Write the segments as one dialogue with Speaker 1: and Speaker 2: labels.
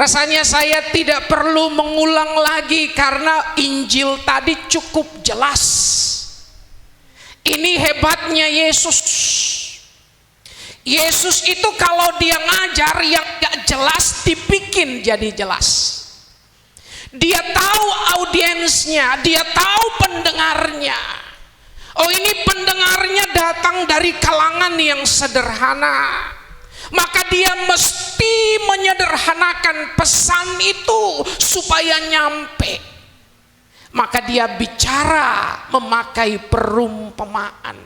Speaker 1: Rasanya saya tidak perlu mengulang lagi karena Injil tadi cukup jelas. Ini hebatnya Yesus. Yesus itu kalau dia ngajar yang gak jelas dibikin jadi jelas. Dia tahu audiensnya, dia tahu pendengarnya. Oh, ini pendengarnya datang dari kalangan yang sederhana. Maka dia mesti menyederhanakan pesan itu supaya nyampe. Maka dia bicara memakai perumpamaan.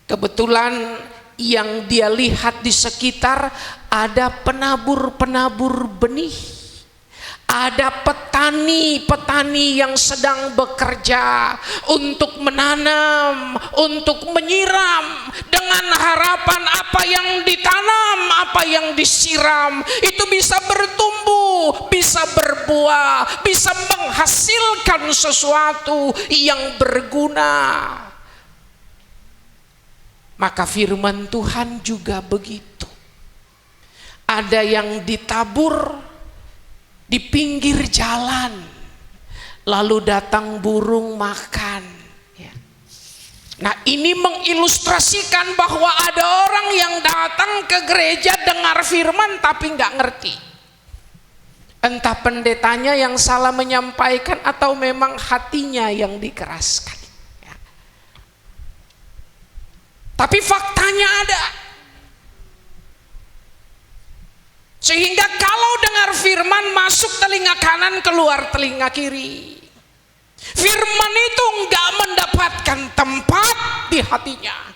Speaker 1: Kebetulan yang dia lihat di sekitar ada penabur-penabur benih. Ada petani-petani yang sedang bekerja untuk menanam, untuk menyiram, dengan harapan apa yang ditanam, apa yang disiram itu bisa bertumbuh, bisa berbuah, bisa menghasilkan sesuatu yang berguna. Maka firman Tuhan juga begitu. Ada yang ditabur di pinggir jalan, lalu datang burung makan. Nah, ini mengilustrasikan bahwa ada orang yang datang ke gereja dengar firman tapi nggak ngerti. Entah pendetanya yang salah menyampaikan atau memang hatinya yang dikeraskan. Tapi faktanya ada. Sehingga kalau dengar firman masuk telinga kanan, keluar telinga kiri. Firman itu enggak mendapatkan tempat di hatinya.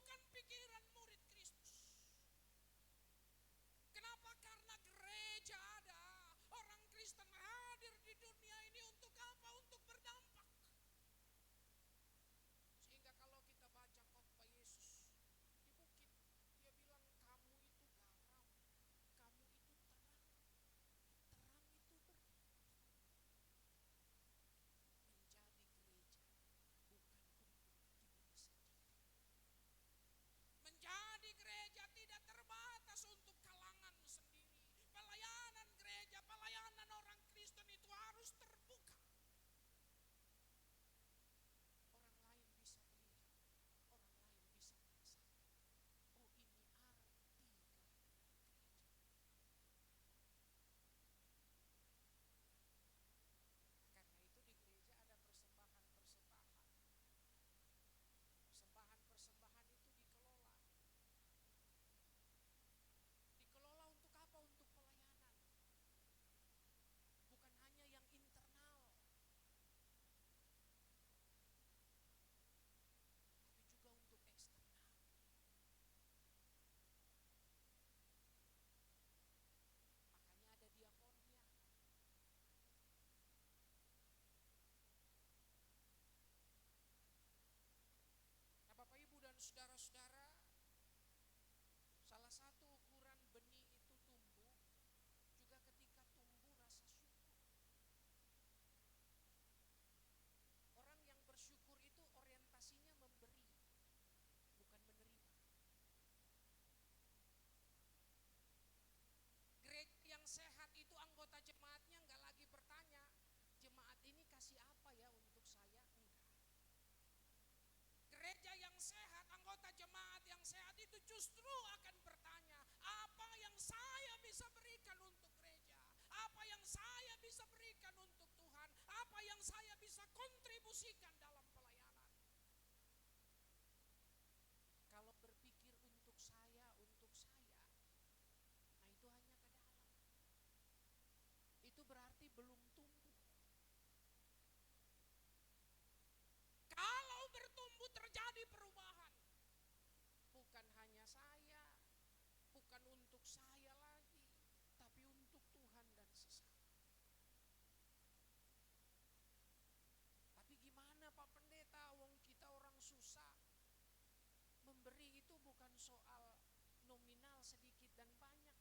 Speaker 1: bukan pikiran murid Kristus. Kenapa? Karena gereja ada. Orang Kristen hadir di dunia ini untuk apa? Untuk berdampak. Sehingga kalau kita baca khotbah Yesus di bukit, dia bilang kamu itu garam, kamu itu terang. Terang itu menjadi gereja bukan untuk diri sendiri. Menjadi gereja tidak terbatas untuk kalangan sendiri. Pelayanan gereja, pelayanan orang Kristen itu harus terbuka. Orang lain bisa melihat, orang lain bisa merasakan. Oh, ini arti gereja. Karena itu di gereja ada persembahan-persembahan. Persembahan-persembahan itu dikelola. Dikelola untuk apa? Untuk pelayanan. Bukan hanya yang internal, tapi juga untuk eksternal. Makanya ada diakonia. Nah, Bapak Ibu dan saudara-saudara, salah satu ukuran benih itu tumbuh juga ketika tumbuh rasa syukur. Orang yang bersyukur itu orientasinya memberi, bukan menerima. Gereja yang sehat itu anggota jemaatnya enggak lagi bertanya, jemaat ini kasih apa ya untuk saya? Enggak. Gereja yang sehat, anggota jemaat yang sehat itu justru akan bertanya, apa yang saya bisa berikan untuk gereja? Apa yang saya bisa berikan untuk Tuhan? Apa yang saya bisa kontribusikan dalam pelayanan? Kalau berpikir untuk saya, nah itu hanya ke dalam. Itu berarti belum tumbuh. Kalau bertumbuh terjadi perubahan. Bukan hanya saya, bukan untuk saya lagi, tapi untuk Tuhan dan sesama. Tapi gimana Pak Pendeta, wong kita orang susah. Memberi itu bukan soal nominal sedikit dan banyak.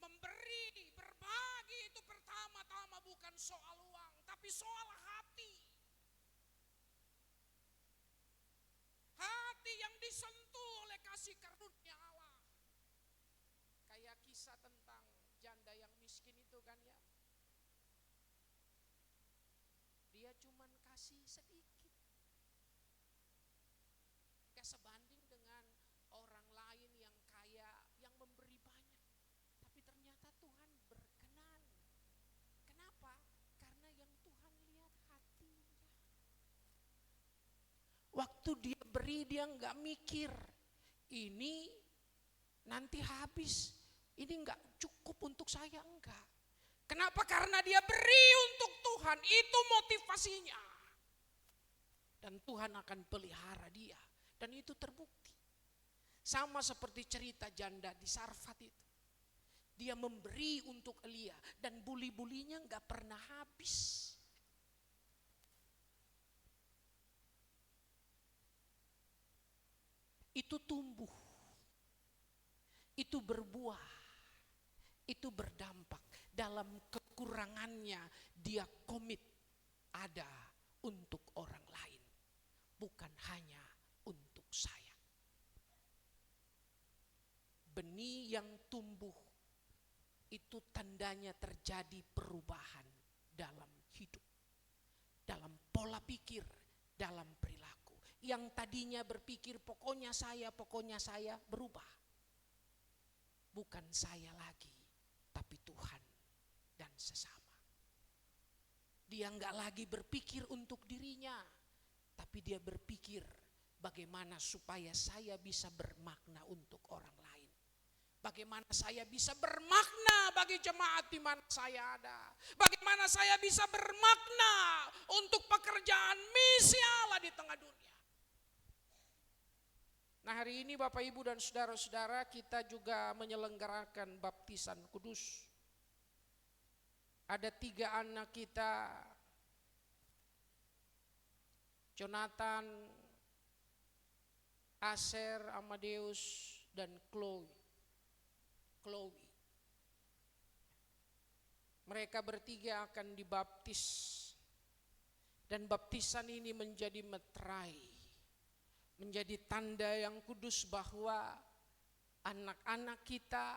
Speaker 1: Memberi, berbagi itu pertama-tama bukan soal uang, tapi soal hati. Hati yang disentuh oleh kasih karunia Allah. Kayak kisah tentang janda yang miskin itu kan ya. Dia cuman kasih sedikit. Gak sebanding dengan orang lain yang kaya, yang memberi banyak. Tapi ternyata Tuhan berkenan. Kenapa? Karena yang Tuhan lihat hatinya. Waktu dia beri dia gak mikir, ini nanti habis, ini gak cukup untuk saya, enggak. Kenapa? Karena dia beri untuk Tuhan, itu motivasinya. Dan Tuhan akan pelihara dia. Dan itu terbukti. Sama seperti cerita janda di Sarfat itu. Dia memberi untuk Elia dan buli-bulinya gak pernah habis. Itu tumbuh. Itu berbuah. Itu berdampak. Dalam kekurangannya dia komit ada untuk orang lain. Bukan hanya untuk saya. Benih yang tumbuh itu tandanya terjadi perubahan dalam hidup. Dalam pola pikir, dalam perilaku. Yang tadinya berpikir pokoknya saya berubah. Bukan saya lagi, tapi Tuhan dan sesama. Dia enggak lagi berpikir untuk dirinya, tapi dia berpikir bagaimana supaya saya bisa bermakna untuk orang lain. Bagaimana saya bisa bermakna bagi jemaat di mana saya ada. Bagaimana saya bisa bermakna untuk pekerjaan misi Allah di tengah dunia. Nah, hari ini Bapak Ibu dan saudara-saudara, kita juga menyelenggarakan baptisan kudus. Ada 3 anak kita, Jonathan, Aser, Amadeus, dan Chloe. Mereka bertiga akan dibaptis. Dan baptisan ini menjadi meterai, menjadi tanda yang kudus bahwa anak-anak kita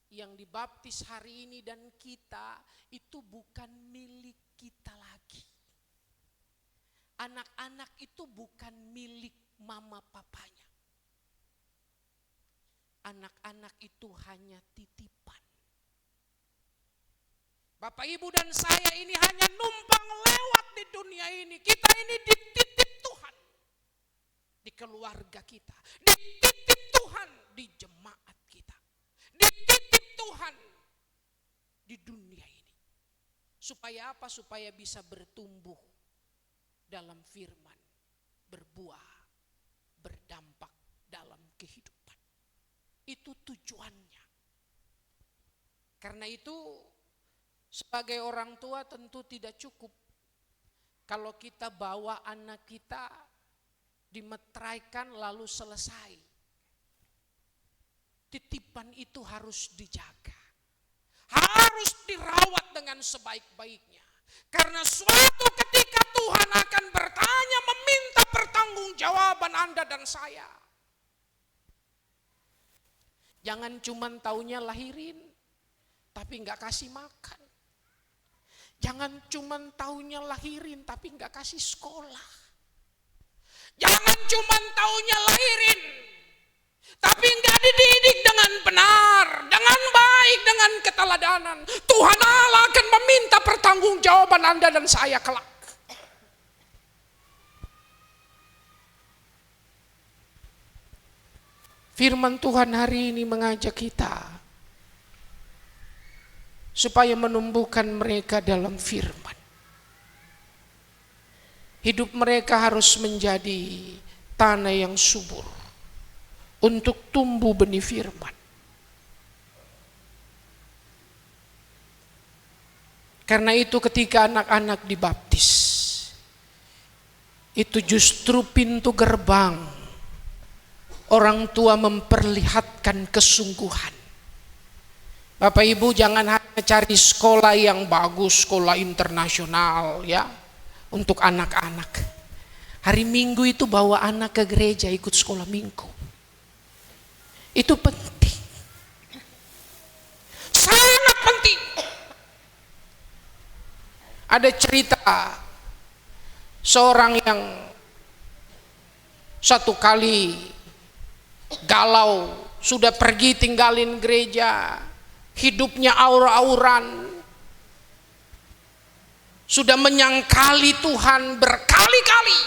Speaker 1: yang dibaptis hari ini dan kita itu bukan milik kita lagi. Anak-anak itu bukan milik mama papanya. Anak-anak itu hanya titipan. Bapak Ibu dan saya ini hanya numpang lewat di dunia ini. Kita ini dititip Tuhan di keluarga kita, dititip Tuhan di jemaat kita, dititip Tuhan di dunia ini. Supaya apa? Supaya bisa bertumbuh dalam firman, berbuah, berdampak dalam kehidupan. Itu tujuannya. Karena itu sebagai orang tua tentu tidak cukup kalau kita bawa anak kita dimeteraikan lalu selesai. Titipan itu harus dijaga, harus dirawat dengan sebaik-baiknya. Karena suatu ketika Tuhan akan bertanya, meminta pertanggungjawaban Anda dan saya. Jangan cuma taunya lahirin, tapi nggak kasih makan. Jangan cuma taunya lahirin tapi nggak kasih sekolah. Jangan cuma taunya lahirin tapi nggak dididik dengan benar, dengan baik, dengan keteladanan. Tuhan Allah akan meminta pertanggungjawaban Anda dan saya kelak. Firman Tuhan hari ini mengajak kita supaya menumbuhkan mereka dalam firman. Hidup mereka harus menjadi tanah yang subur untuk tumbuh benih firman. Karena itu ketika anak-anak dibaptis, itu justru pintu gerbang orang tua memperlihatkan kesungguhan. Bapak Ibu jangan hanya cari sekolah yang bagus, sekolah internasional ya, untuk anak-anak. Hari Minggu itu bawa anak ke gereja ikut sekolah Minggu. Itu penting. Sangat penting. Ada cerita seorang yang satu kali galau, sudah pergi tinggalin gereja, hidupnya aur-auran, sudah menyangkali Tuhan berkali-kali.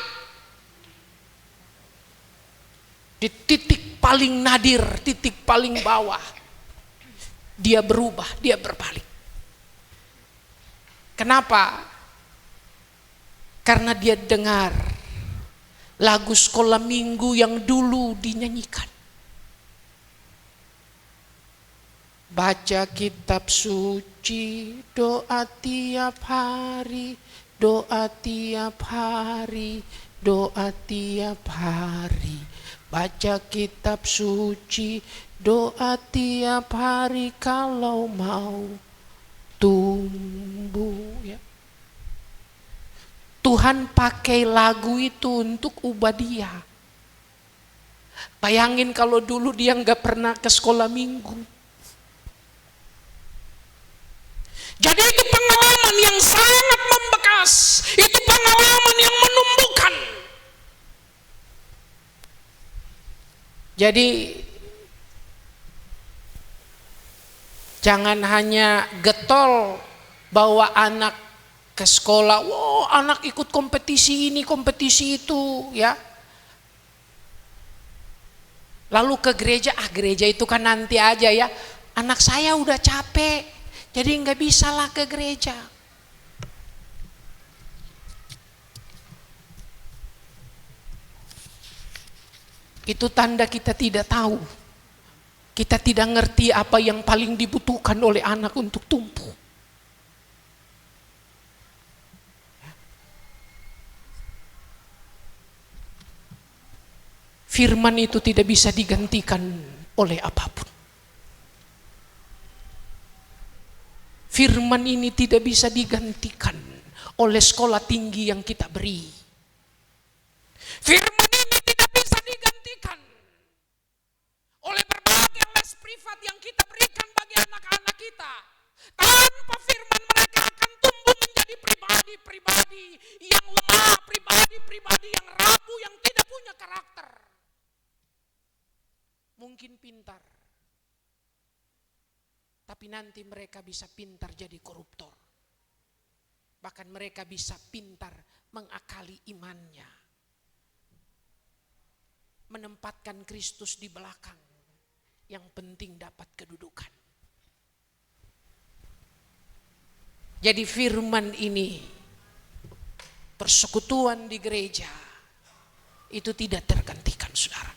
Speaker 1: Di titik paling nadir, titik paling bawah, dia berubah, dia berbalik. Kenapa? Karena dia dengar lagu sekolah minggu yang dulu dinyanyikan. Baca kitab suci, doa tiap hari, doa tiap hari, doa tiap hari. Baca kitab suci, doa tiap hari kalau mau tumbuh ya. Tuhan pakai lagu itu untuk ubah dia. Bayangin kalau dulu dia nggak pernah ke sekolah minggu. Jadi itu pengalaman yang sangat membekas, itu pengalaman yang menumbuhkan. Jadi jangan hanya getol bawa anak ke sekolah, wow anak ikut kompetisi ini, kompetisi itu ya. Lalu ke gereja, gereja itu kan nanti aja ya. Anak saya udah capek. Jadi nggak bisa lah ke gereja. Itu tanda kita tidak tahu. Kita tidak ngerti apa yang paling dibutuhkan oleh anak untuk tumbuh. Firman itu tidak bisa digantikan oleh apapun. Firman ini tidak bisa digantikan oleh sekolah tinggi yang kita beri. Firman ini tidak bisa digantikan oleh berbagai les privat yang kita berikan bagi anak-anak kita. Tanpa firman mereka akan tumbuh menjadi pribadi-pribadi yang lemah, pribadi-pribadi yang rapuh, yang tidak punya karakter. Mungkin pintar, tapi nanti mereka bisa pintar jadi koruptor. Bahkan mereka bisa pintar mengakali imannya, menempatkan Kristus di belakang. Yang penting dapat kedudukan. Jadi firman ini, persekutuan di gereja itu tidak tergantikan, saudara.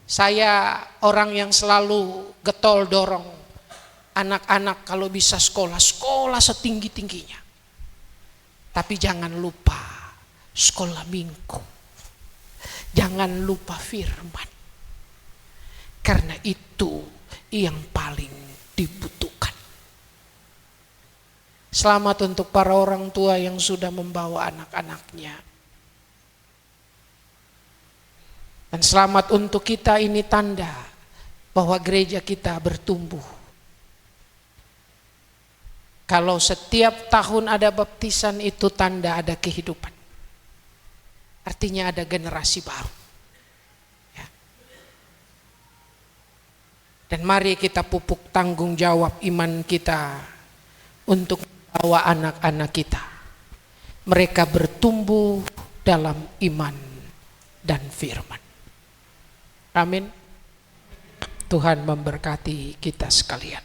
Speaker 1: Saya orang yang selalu getol dorong anak-anak kalau bisa sekolah setinggi-tingginya. Tapi jangan lupa sekolah minggu. Jangan lupa firman. Karena itu yang paling dibutuhkan. Selamat untuk para orang tua yang sudah membawa anak-anaknya. Dan selamat untuk kita, ini tanda bahwa gereja kita bertumbuh. Kalau setiap tahun ada baptisan, itu tanda ada kehidupan. Artinya ada generasi baru. Ya. Dan mari kita pupuk tanggung jawab iman kita untuk membawa anak-anak kita. Mereka bertumbuh dalam iman dan firman. Amin. Tuhan memberkati kita sekalian.